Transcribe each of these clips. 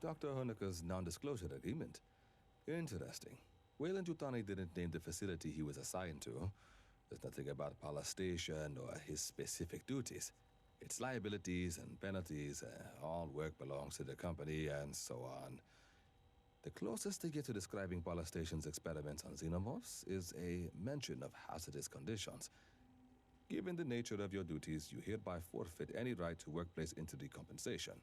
Dr. Honecker's non-disclosure agreement. Interesting. Wayland Yutani didn't name the facility he was assigned to. There's nothing about Pala Station or his specific duties. Its liabilities and penalties, all work belongs to the company, and so on. The closest they get to describing Pala Station's experiments on xenomorphs is a mention of hazardous conditions. Given the nature of your duties, you hereby forfeit any right to workplace injury compensation.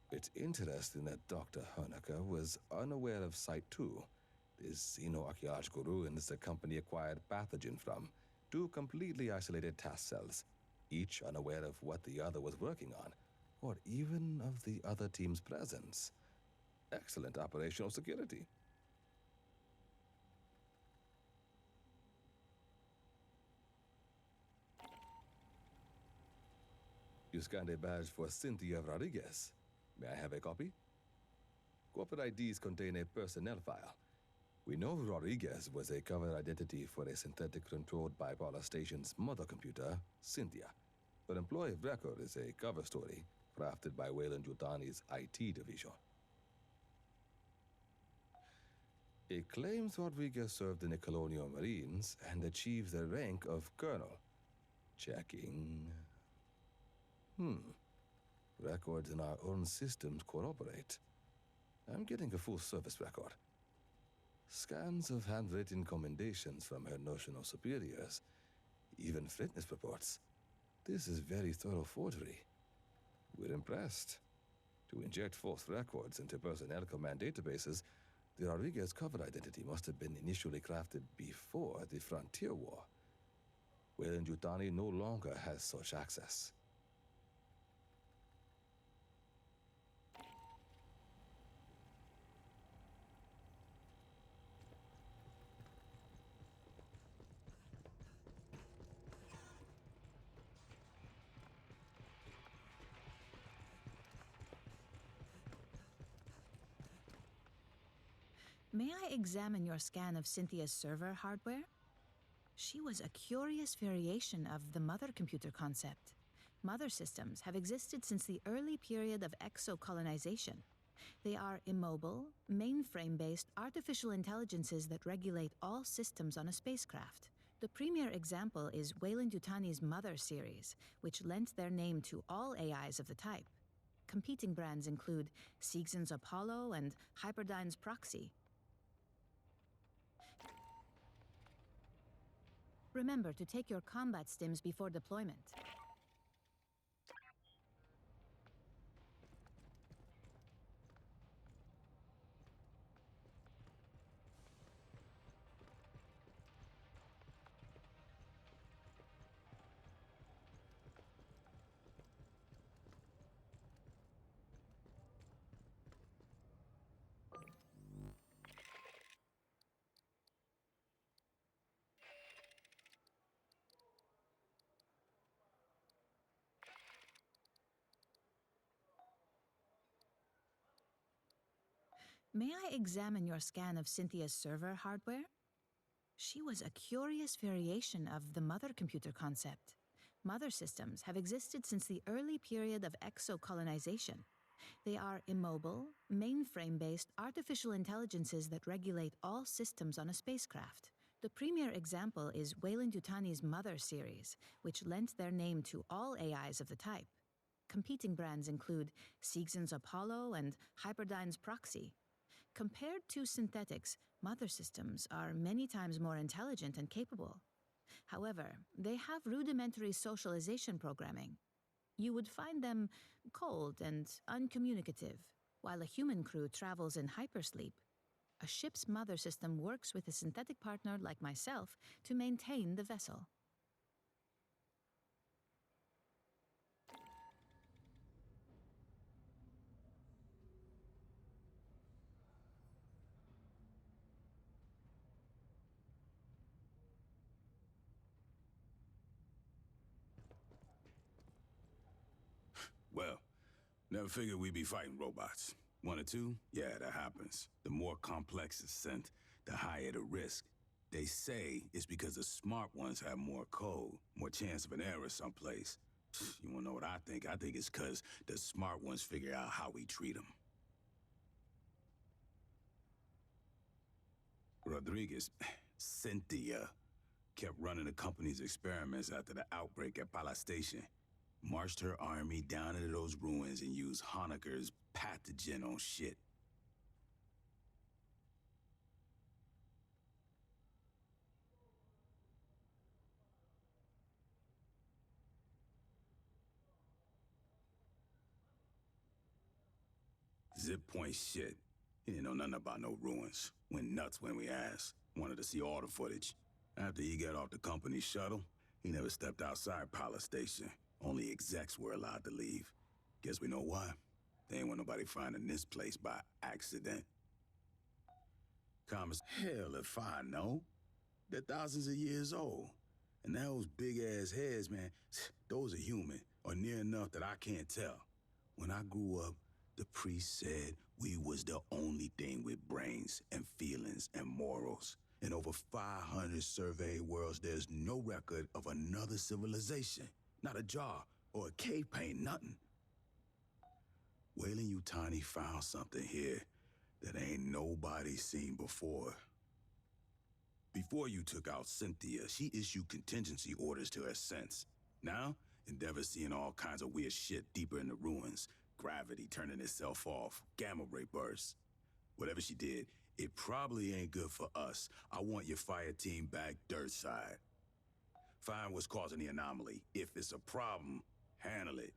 It's interesting that Dr. Honecker was unaware of Site 2, this xenoarchaeological ruins the company acquired pathogen from, two completely isolated task cells, each unaware of what the other was working on, or even of the other team's presence. Excellent operational security. You scanned a badge for Cynthia Rodriguez. May I have a copy? Corporate IDs contain a personnel file. We know Rodriguez was a cover identity for a synthetic controlled by Paula Station's mother computer, Cynthia. But employee of record is a cover story crafted by Wayland Yutani's IT division. It claims Rodriguez served in the Colonial Marines and achieved the rank of colonel. Checking. Records in our own systems corroborate. I'm getting a full service record. Scans of handwritten commendations from her notional superiors, even fitness reports. This is very thorough forgery. We're impressed. To inject false records into personnel command databases, the Rodriguez cover identity must have been initially crafted before the Frontier War. Wayland Yutani no longer has such access. May I examine your scan of Cynthia's server hardware? She was a curious variation of the mother computer concept. Mother systems have existed since the early period of exocolonization. They are immobile, mainframe-based artificial intelligences that regulate all systems on a spacecraft. The premier example is Wayland Yutani's Mother series, which lent their name to all AIs of the type. Competing brands include Siegsen's Apollo and Hyperdyne's Proxy. Remember to take your combat stims before deployment. May I examine your scan of Cynthia's server hardware? She was a curious variation of the mother computer concept. Mother systems have existed since the early period of exocolonization. They are immobile, mainframe-based artificial intelligences that regulate all systems on a spacecraft. The premier example is Wayland Yutani's Mother series, which lent their name to all AIs of the type. Competing brands include Siegsen's Apollo and Hyperdyne's Proxy. Compared to synthetics, mother systems are many times more intelligent and capable. However, they have rudimentary socialization programming. You would find them cold and uncommunicative, while a human crew travels in hypersleep. A ship's mother system works with a synthetic partner like myself to maintain the vessel. Well, never figured we'd be fighting robots. One or two? Yeah, that happens. The more complex the scent, the higher the risk. They say it's because the smart ones have more code, more chance of an error someplace. You wanna know what I think? I think it's because the smart ones figure out how we treat them. Rodriguez, Cynthia, kept running the company's experiments after the outbreak at Pala Station. Marched her army down into those ruins and used Honecker's pathogen on shit. Zip point shit. He didn't know nothing about no ruins. Went nuts when we asked. Wanted to see all the footage. After he got off the company shuttle, he never stepped outside Palace Station. Only execs were allowed to leave. Guess we know why. They ain't want nobody finding this place by accident. Calm as hell if I know. They're thousands of years old. And those big-ass heads, man, those are human, or near enough that I can't tell. When I grew up, the priest said we was the only thing with brains and feelings and morals. In over 500 surveyed worlds, there's no record of another civilization. Not a jar or a cave paint, nothing. Wayland Yutani found something here that ain't nobody seen before. Before you took out Cynthia, she issued contingency orders to her sense. Now, Endeavor's seeing all kinds of weird shit deeper in the ruins. Gravity turning itself off, gamma ray bursts. Whatever she did, it probably ain't good for us. I want your fire team back dirt side. Find what's causing the anomaly. If it's a problem, handle it.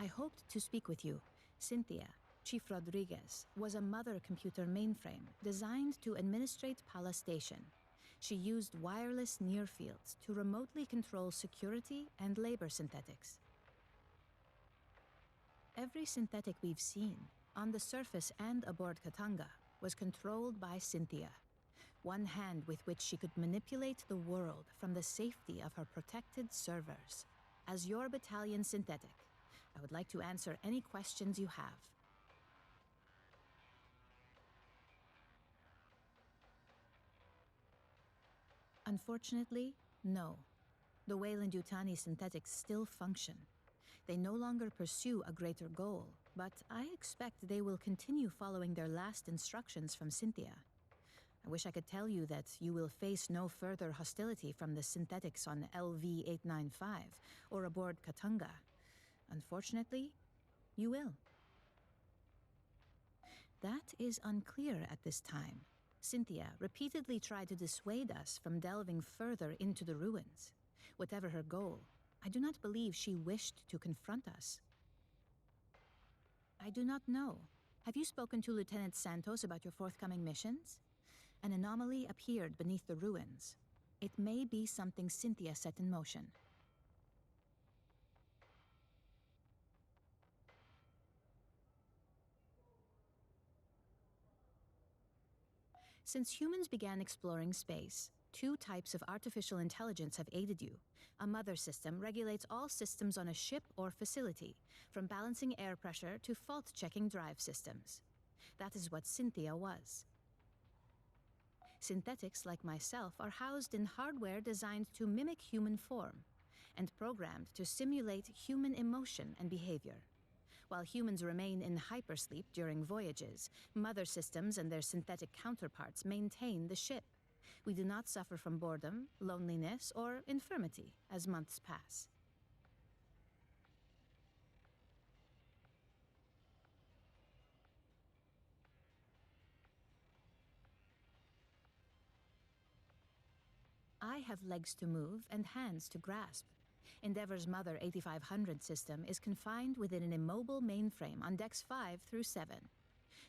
I hoped to speak with you. Cynthia, Chief Rodriguez, was a mother computer mainframe designed to administrate Pala Station. She used wireless near fields to remotely control security and labor synthetics. Every synthetic we've seen, on the surface and aboard Katanga, was controlled by Cynthia. One hand with which she could manipulate the world from the safety of her protected servers. As your battalion synthetic, I would like to answer any questions you have. Unfortunately, no. The Weyland-Yutani synthetics still function. They no longer pursue a greater goal, but I expect they will continue following their last instructions from Cynthia. I wish I could tell you that you will face no further hostility from the synthetics on LV-895 or aboard Katanga. Unfortunately, you will. That is unclear at this time. Cynthia repeatedly tried to dissuade us from delving further into the ruins. Whatever her goal, I do not believe she wished to confront us. I do not know. Have you spoken to Lieutenant Santos about your forthcoming missions? An anomaly appeared beneath the ruins. It may be something Cynthia set in motion. Since humans began exploring space, two types of artificial intelligence have aided you. A mother system regulates all systems on a ship or facility, from balancing air pressure to fault-checking drive systems. That is what Cynthia was. Synthetics like myself are housed in hardware designed to mimic human form and programmed to simulate human emotion and behavior. While humans remain in hypersleep during voyages, mother systems and their synthetic counterparts maintain the ship. We do not suffer from boredom, loneliness, or infirmity as months pass. I have legs to move and hands to grasp. Endeavor's Mother 8500 system is confined within an immobile mainframe on decks 5 through 7.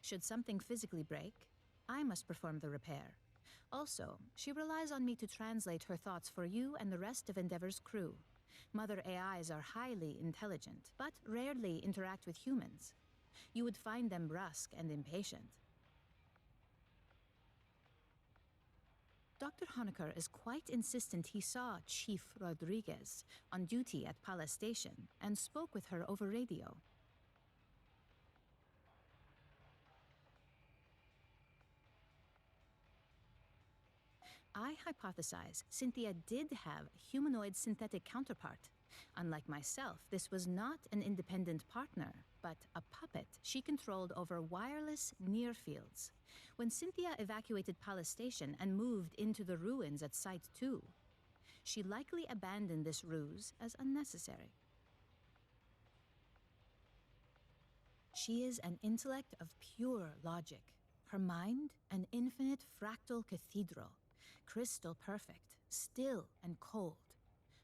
Should something physically break, I must perform the repair. Also, she relies on me to translate her thoughts for you and the rest of Endeavor's crew. Mother AIs are highly intelligent, but rarely interact with humans. You would find them brusque and impatient. Dr. Honecker is quite insistent he saw Chief Rodriguez on duty at Pala Station and spoke with her over radio. I hypothesize Cynthia did have a humanoid synthetic counterpart. Unlike myself, this was not an independent partner, but a puppet she controlled over wireless near fields. When Cynthia evacuated Pala Station and moved into the ruins at Site 2, she likely abandoned this ruse as unnecessary. She is an intellect of pure logic. Her mind, an infinite fractal cathedral, crystal perfect, still and cold.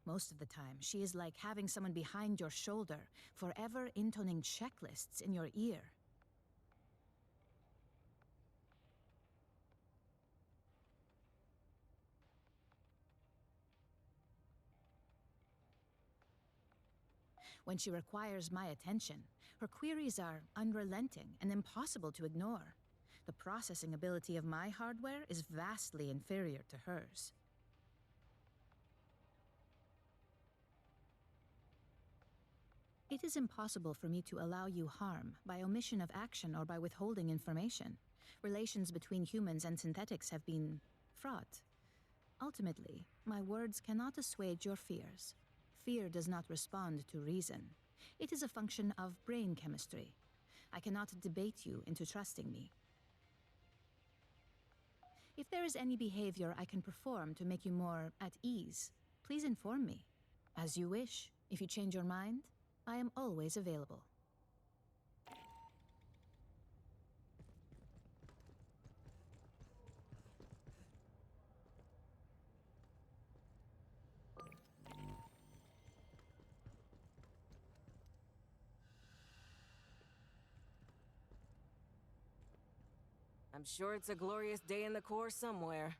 Most of the time, she is like having someone behind your shoulder, forever intoning checklists in your ear. When she requires my attention, her queries are unrelenting and impossible to ignore. The processing ability of my hardware is vastly inferior to hers. It is impossible for me to allow you harm by omission of action or by withholding information. Relations between humans and synthetics have been fraught. Ultimately, my words cannot assuage your fears. Fear does not respond to reason. It is a function of brain chemistry. I cannot debate you into trusting me. If there is any behavior I can perform to make you more at ease, please inform me. As you wish. If you change your mind, I am always available. I'm sure it's a glorious day in the Corps somewhere.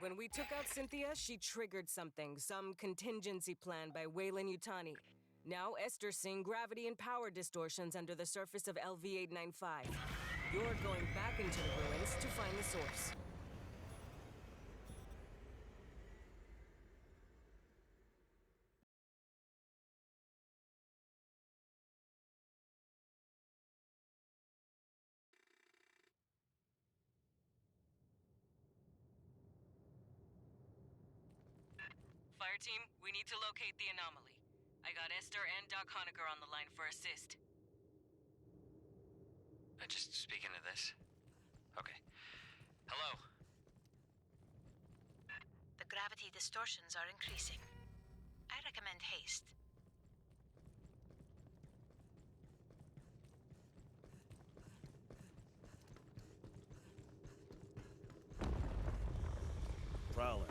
When we took out Cynthia, she triggered something, some contingency plan by Wayland Yutani. Now Esther's seeing gravity and power distortions under the surface of LV-895. You're going back into the ruins to find the source. Fireteam, we need to locate the anomaly. I got Esther and Doc Honecker on the line for assist. Just speaking to this? Okay. Hello? The gravity distortions are increasing. I recommend haste. Prowler.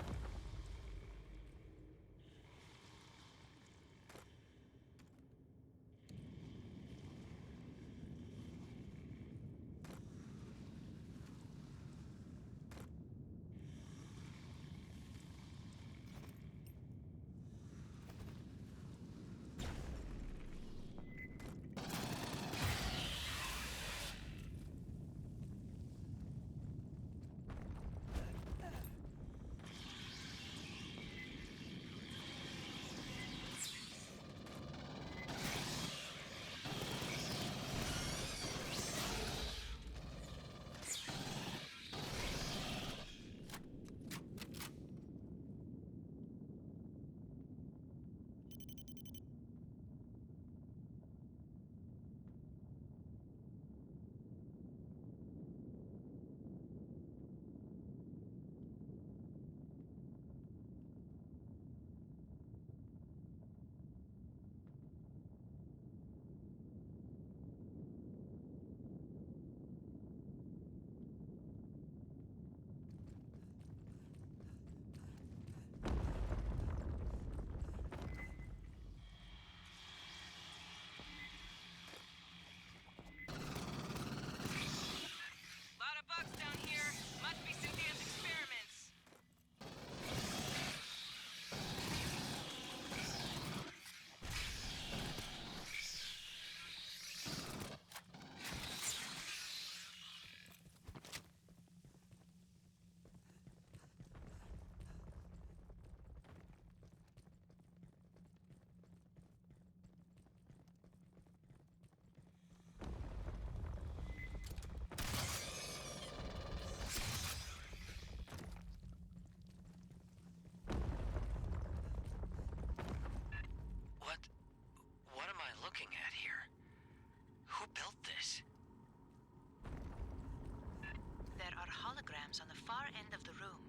systems on the far end of the room.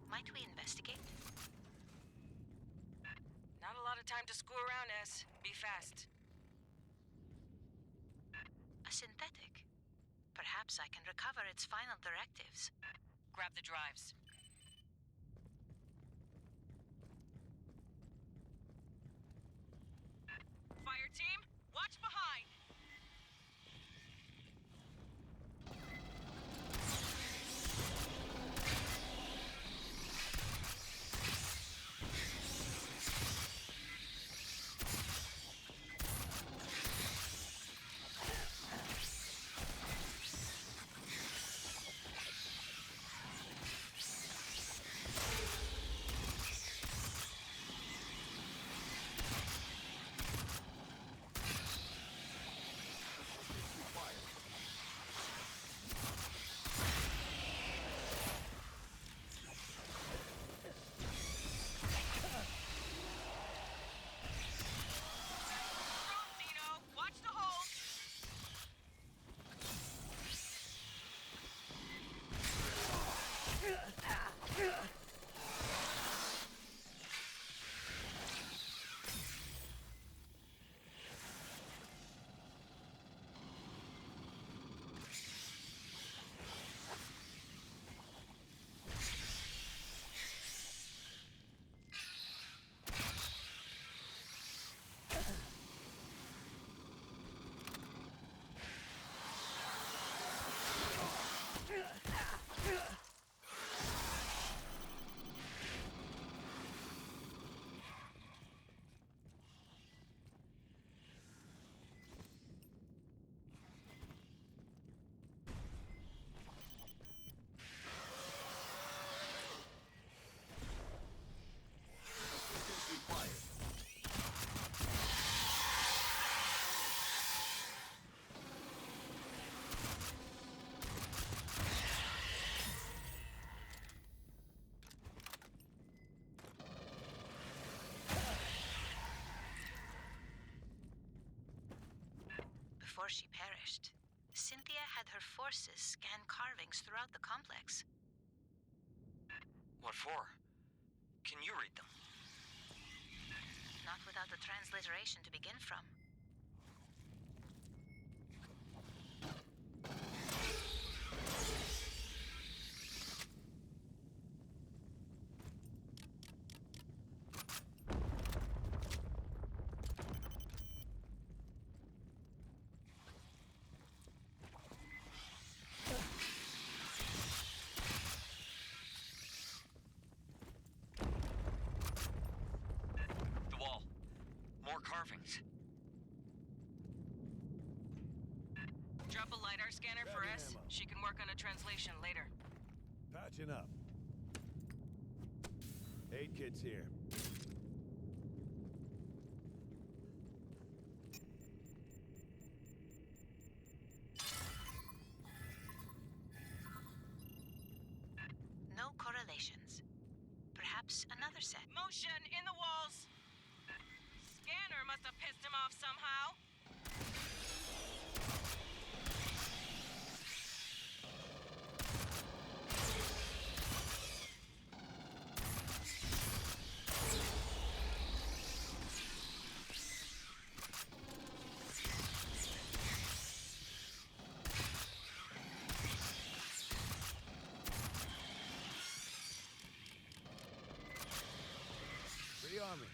Might we investigate? Not a lot of time to screw around, S. Be fast. A synthetic. Perhaps I can recover its final directives. Grab the drives. Fireteam, watch behind! Before she perished, Cynthia had her forces scan carvings throughout the complex. What for? Can you read them? Not without the transliteration to begin from. The wall. More carvings. Drop a LiDAR scanner for Grabbing S. ammo. She can work on a translation later. Patching up. Aid kit's here. No correlations. Perhaps another set. Motion in the walls! Scanner must have pissed him off somehow. Free army.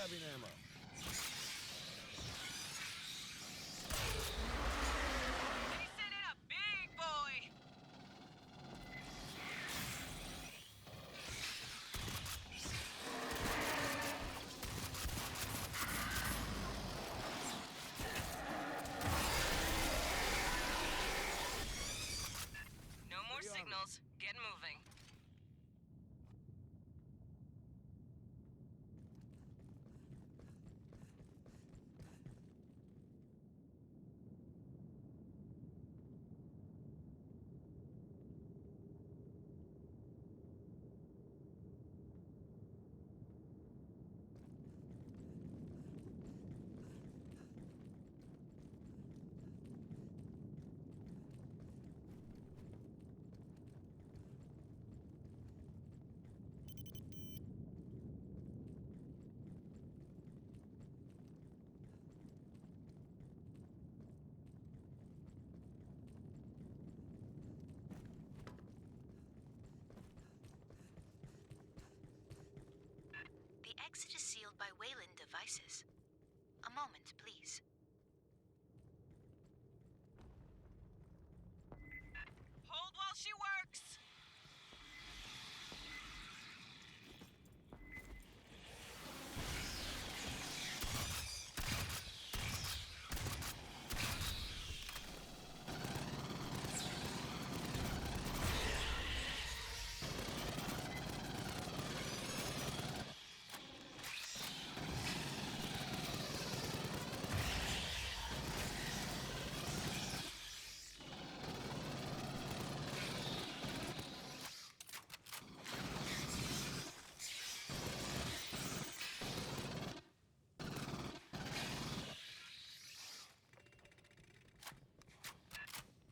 Grabbing ammo. He sent in a big boy! No more signals. Get moving. The exit is sealed by Wayland devices. A moment, please. Hold while she works!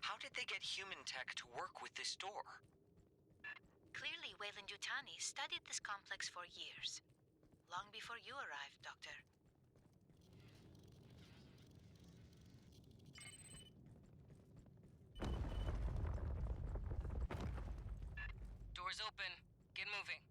How did they get human tech to work with this door? Clearly, Wayland Yutani studied this complex for years. Long before you arrived, Doctor. Doors open. Get moving.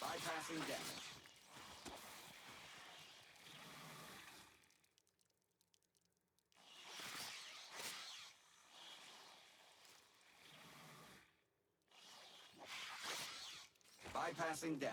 Bypassing damage. Bypassing damage.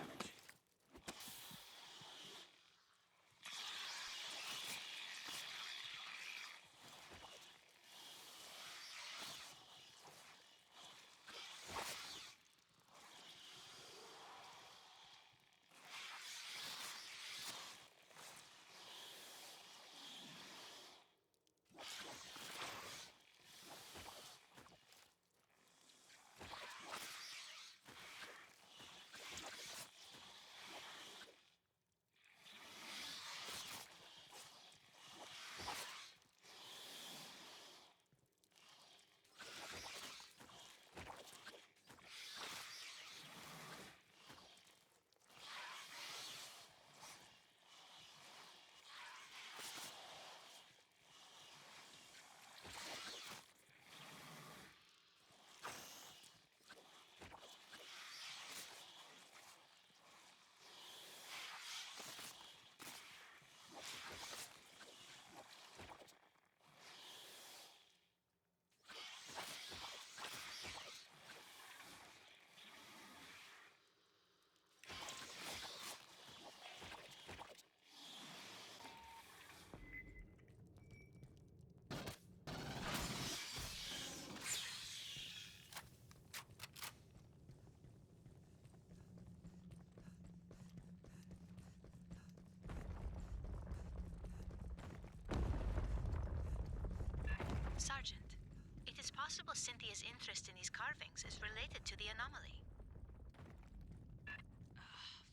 Cynthia's interest in these carvings is related to the anomaly.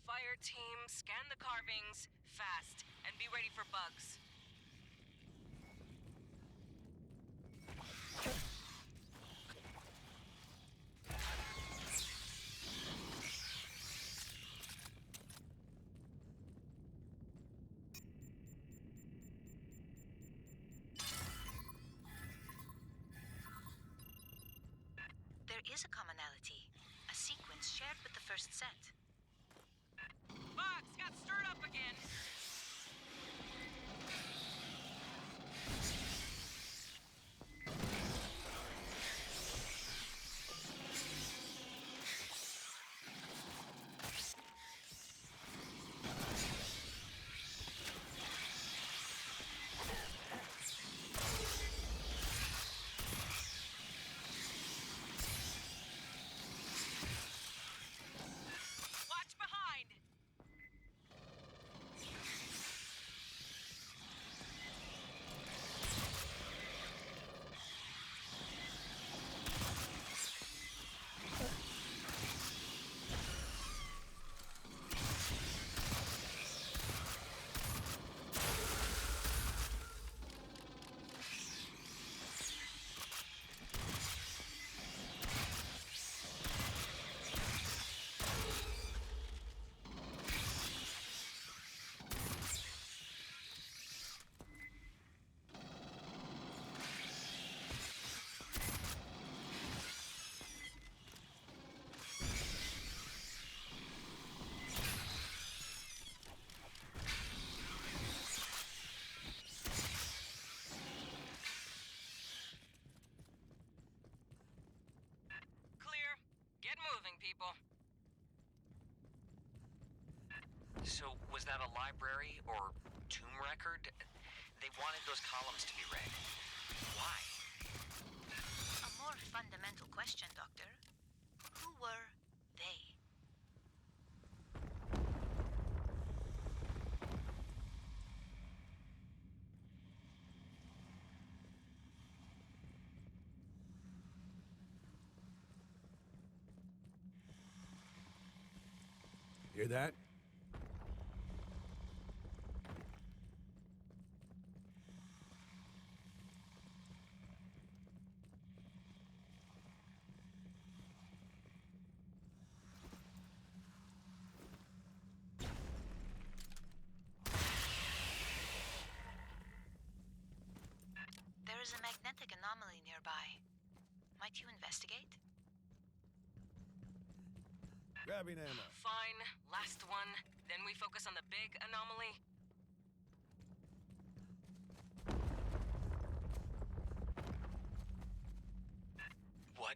Fireteam, scan the carvings, fast, and be ready for bugs. There is a commonality, a sequence shared with the first set. Bugs got stirred up again! Watch behind! Clear. Get moving, people. So, was that a library or tomb record? They wanted those columns to be read. Why? A more fundamental question, Doctor. Who were they? Hear that? There is a magnetic anomaly nearby. Might you investigate? Grabbing ammo. Fine. Last one. Then we focus on the big anomaly. What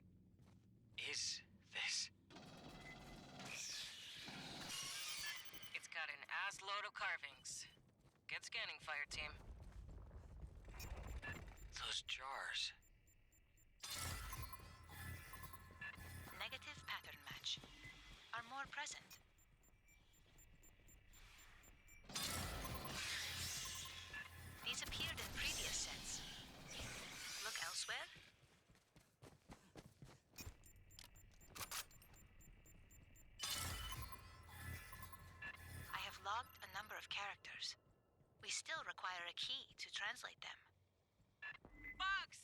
is this? It's got an ass-load of carvings. Get scanning, Fireteam. Those jars. Negative pattern match. Are more present. These appeared in previous sets. Look elsewhere. I have logged a number of characters. We still require a key to translate them. Bugs!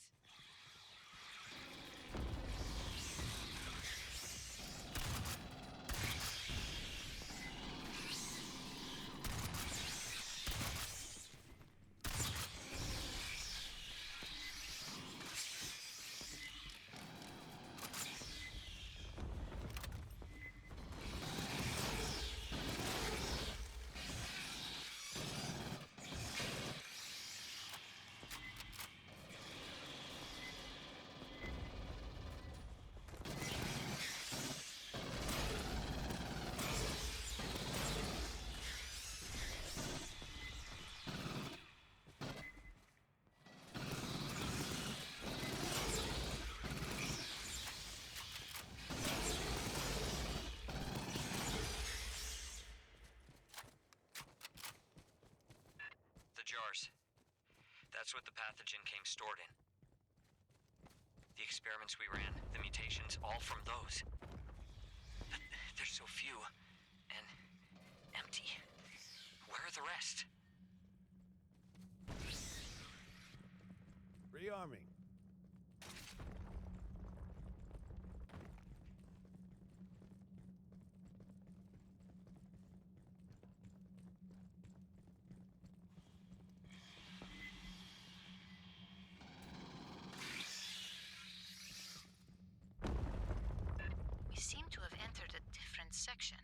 The jars. That's what the pathogen came stored in. The experiments we ran, the mutations, all from those. But there's so few. And empty. Where are the rest? Rearming. We seem to have entered a different section.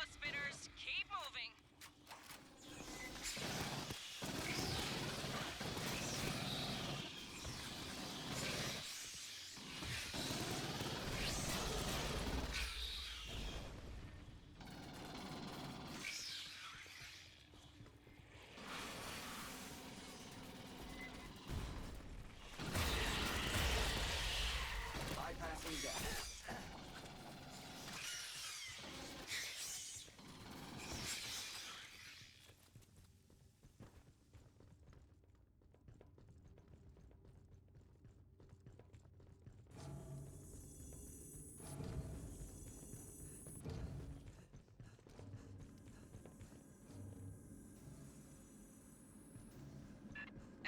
Spitters, keep moving. Bypassing damage.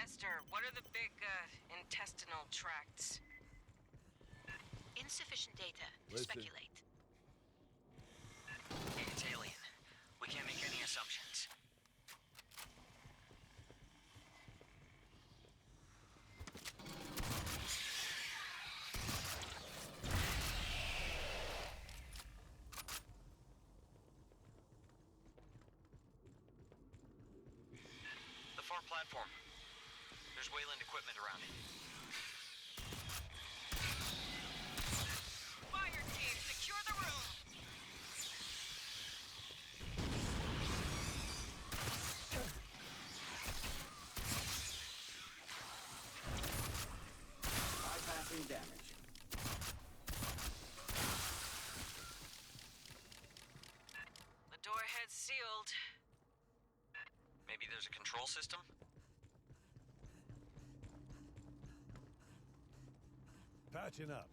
Esther, what are the big, intestinal tracts? Insufficient data to Listen. speculate. It's alien. We can't make any assumptions. The far platform. There's Wayland equipment around it. Fireteam, secure the room! Bypassing damage. The door head's sealed. Maybe there's a control system? Patching up.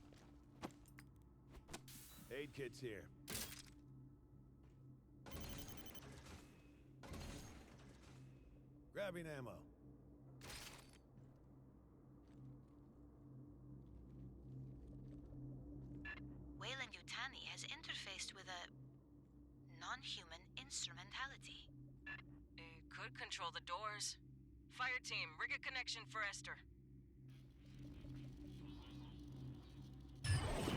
Aid kit's here. Grabbing ammo. Wayland Yutani has interfaced with a non-human instrumentality. It could control the doors. Fireteam, rig a connection for Esther.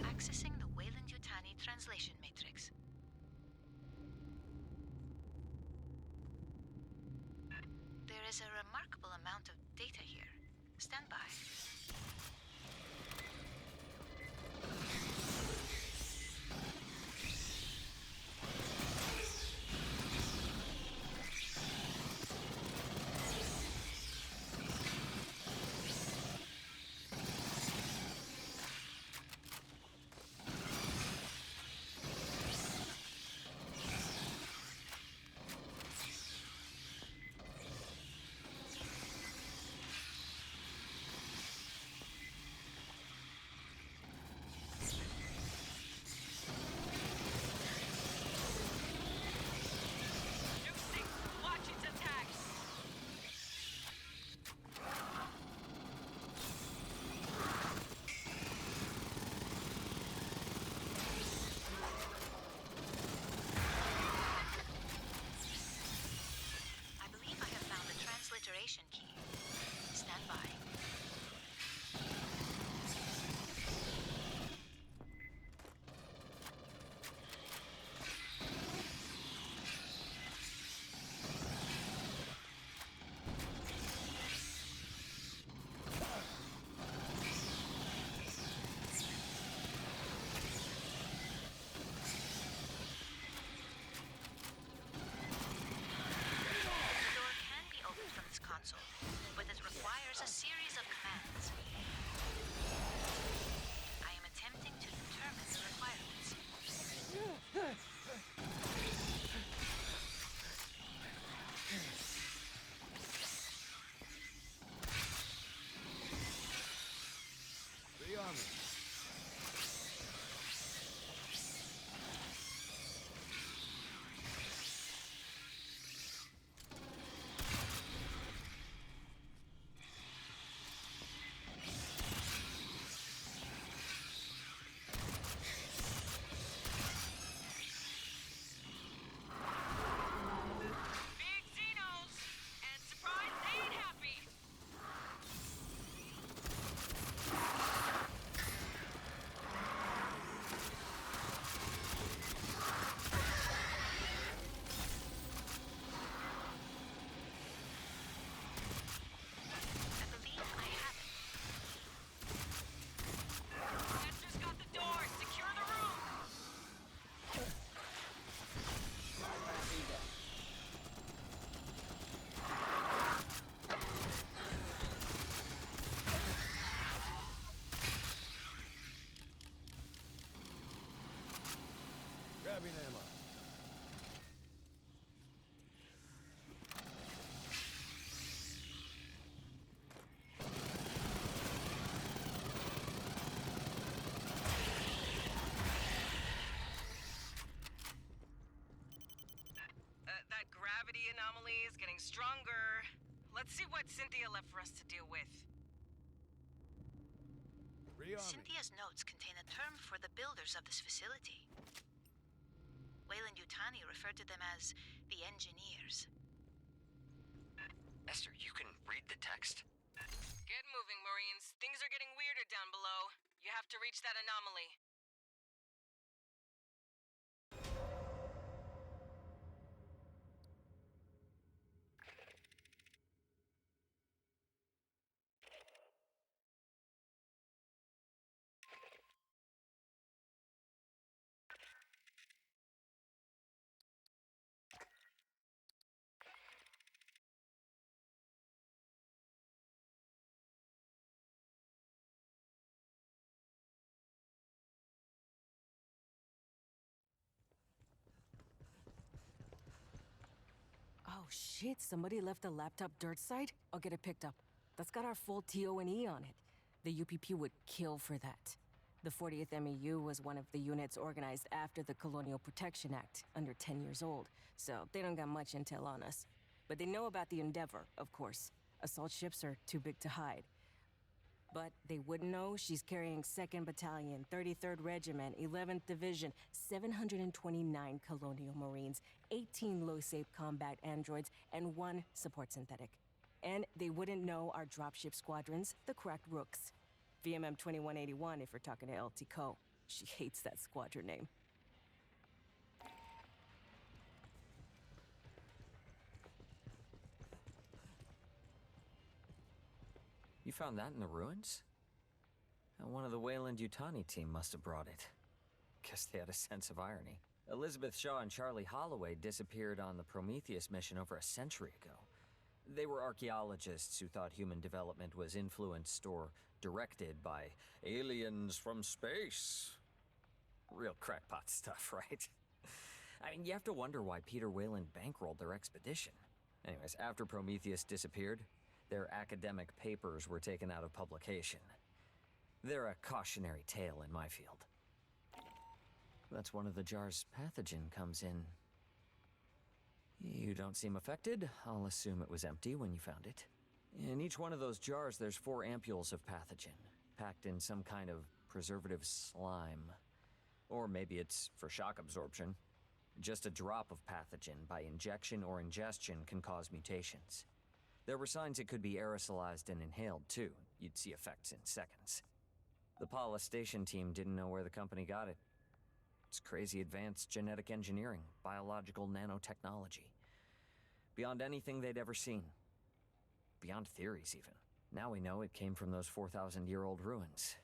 Accessing the Wayland Yutani translation matrix. There is a remarkable amount of data here. Stand by. Transliteration key. Stand by. Console, but it requires a series of commands. I am attempting to determine the requirements. Rearming. Grabbing ammo. That gravity anomaly is getting stronger. Let's see what Cynthia left for us to deal with. Rearming. Cynthia's notes contain a term for the builders of this facility. Wayland Yutani referred to them as the engineers. Esther, you can read the text? Get moving, Marines. Things are getting weirder down below. You have to reach that anomaly. Oh shit, somebody left a laptop dirt site? I'll get it picked up. That's got our full TO&E on it. The UPP would kill for that. The 40th MEU was one of the units organized after the Colonial Protection Act, under 10 years old, so they don't got much intel on us. But they know about the Endeavor, of course. Assault ships are too big to hide. But they wouldn't know she's carrying 2nd Battalion, 33rd Regiment, 11th Division, 729 Colonial Marines, 18 low-safe combat androids, and 1 support synthetic. And they wouldn't know our dropship squadrons, the cracked Rooks. VMM 2181 if we're talking to LT Co. She hates that squadron name. You found that in the ruins? One of the Wayland-Yutani team must have brought it. Guess they had a sense of irony. Elizabeth Shaw and Charlie Holloway disappeared on the Prometheus mission over a century ago. They were archaeologists who thought human development was influenced or directed by aliens from space. Real crackpot stuff, right? I mean, you have to wonder why Peter Wayland bankrolled their expedition. Anyways, after Prometheus disappeared, their academic papers were taken out of publication. They're a cautionary tale in my field. That's one of the jars pathogen comes in. You don't seem affected. I'll assume it was empty when you found it. In each one of those jars, there's 4 ampules of pathogen, packed in some kind of preservative slime. Or maybe it's for shock absorption. Just a drop of pathogen by injection or ingestion can cause mutations. There were signs it could be aerosolized and inhaled, too. You'd see effects in seconds. The Paula Station team didn't know where the company got it. It's crazy advanced genetic engineering, biological nanotechnology. Beyond anything they'd ever seen. Beyond theories, even. Now we know it came from those 4,000-year-old ruins.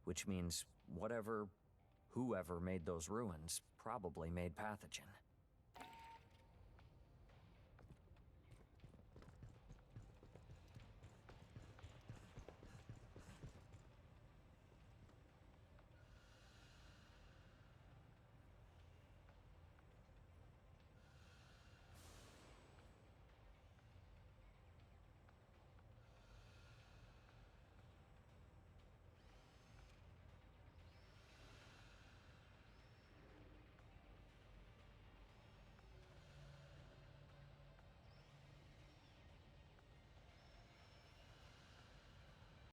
Which means whoever made those ruins probably made pathogen.